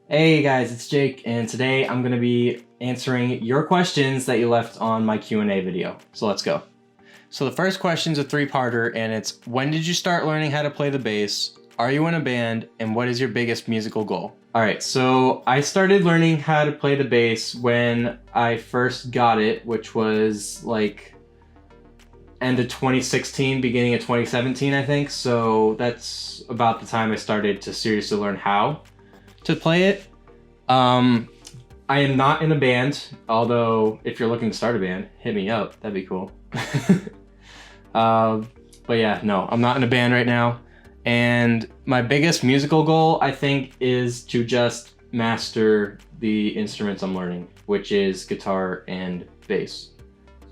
Hey guys, it's Jake, and today I'm going to be answering your questions that you left on my Q&A video. So let's go. So the first question's a three-parter, and it's when did you start learning how to play the bass? Are you in a band? And what is your biggest musical goal? Alright, so I started learning how to play the bass when I first got it, which was like end of 2016, beginning of 2017, I think. So that's about the time I started to seriously learn how to play it. I am not in a band, although if you're looking to start a band, hit me up. That'd be cool. But yeah, no, I'm not in a band right now. And my biggest musical goal, I think, is to just master the instruments I'm learning, which is guitar and bass.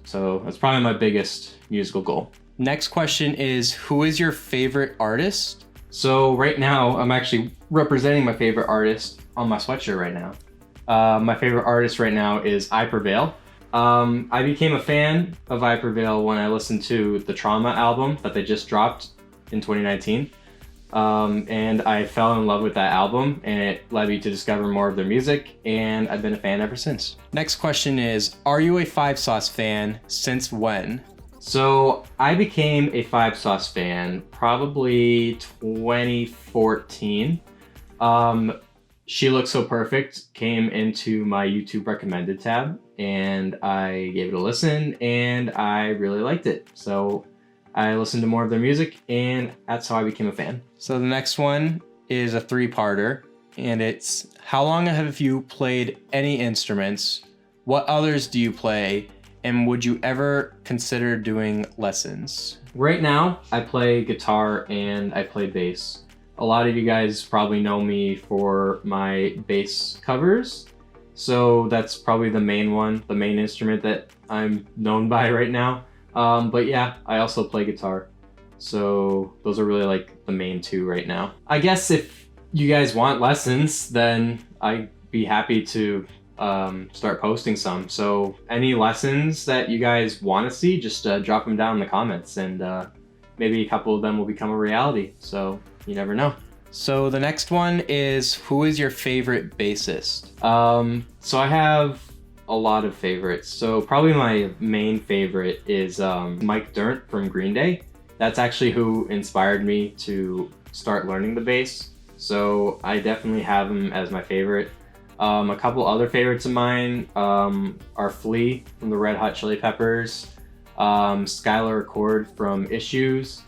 So that's probably my biggest musical goal. Next question is, who is your favorite artist? So right now, I'm actually representing my favorite artist on my sweatshirt right now. My favorite artist right now is I Prevail. I became a fan of I Prevail when I listened to the Trauma album that they just dropped in 2019. And I fell in love with that album, and it led me to discover more of their music, and I've been a fan ever since. Next question is, are you a Five Sauce fan? Since when? So I became a Five Sauce fan probably 2014. She Looks So Perfect came into my YouTube recommended tab, and I gave it a listen, and I really liked it. So I listened to more of their music, and that's how I became a fan. So the next one is a three-parter, and it's, how long have you played any instruments? What others do you play? And would you ever consider doing lessons? Right now, I play guitar and I play bass. A lot of you guys probably know me for my bass covers. So that's probably the main one, the main instrument that I'm known by right now. But yeah, I also play guitar. So those are really like the main two right now. I guess if you guys want lessons, then I'd be happy to start posting some. So any lessons that you guys want to see, just drop them down in the comments, and maybe a couple of them will become a reality. So you never know. So the next one is, who is your favorite bassist? So I have a lot of favorites. So probably my main favorite is Mike Dirnt from Green Day. That's actually who inspired me to start learning the bass. So I definitely have him as my favorite. A couple other favorites of mine are Flea from the Red Hot Chili Peppers, Skylar Accord from Issues,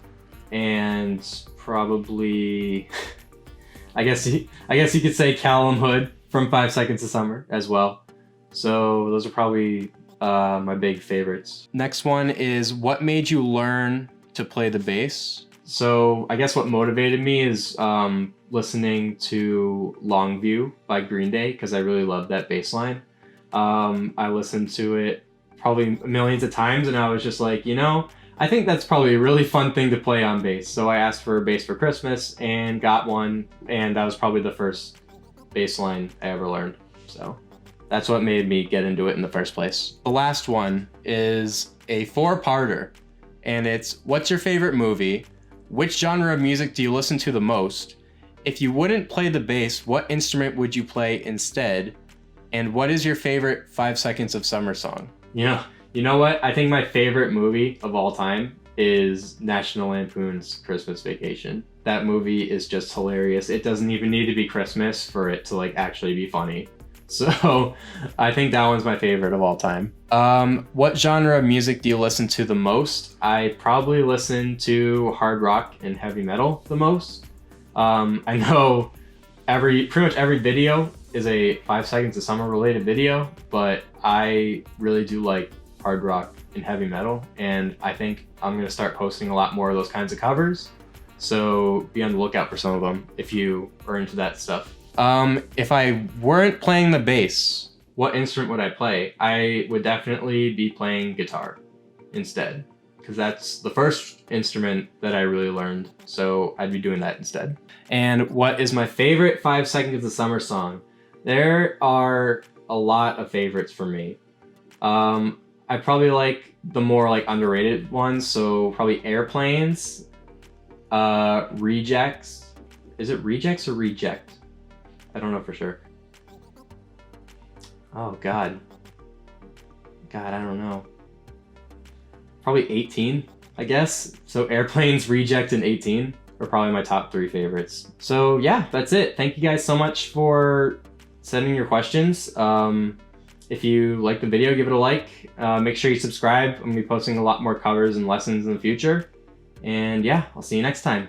and probably I guess you could say Callum Hood from 5 Seconds of Summer as well. So those are probably my big favorites. Next one is, what made you learn to play the bass? So I guess what motivated me is listening to Longview by Green Day, because I really loved that bass line. I listened to it probably millions of times, and I was just like, I think that's probably a really fun thing to play on bass. So I asked for a bass for Christmas and got one, and that was probably the first bass line I ever learned. So that's what made me get into it in the first place. The last one is a four-parter, and it's, what's your favorite movie? Which genre of music do you listen to the most? If you wouldn't play the bass, what instrument would you play instead? And what is your favorite 5 Seconds of Summer song? You know what? I think my favorite movie of all time is National Lampoon's Christmas Vacation. That movie is just hilarious. It doesn't even need to be Christmas for it to actually be funny. So I think that one's my favorite of all time. What genre of music do you listen to the most? I probably listen to hard rock and heavy metal the most. I know pretty much every video is a 5 Seconds of Summer related video, but I really do like hard rock and heavy metal, and I think I'm gonna start posting a lot more of those kinds of covers. So be on the lookout for some of them if you are into that stuff. If I weren't playing the bass, what instrument would I play? I would definitely be playing guitar instead, because that's the first instrument that I really learned. So I'd be doing that instead. And what is my favorite 5 Seconds of Summer song? There are a lot of favorites for me. I probably like the more underrated ones. So probably Airplanes, Rejects. Is it Rejects or Reject? I don't know for sure. Oh, God. God, I don't know. Probably 18, I guess. So Airplanes, Reject, and 18 are probably my top 3 favorites. So yeah, that's it. Thank you guys so much for sending your questions. If you like the video, give it a like. Make sure you subscribe. I'm gonna be posting a lot more covers and lessons in the future. And yeah, I'll see you next time.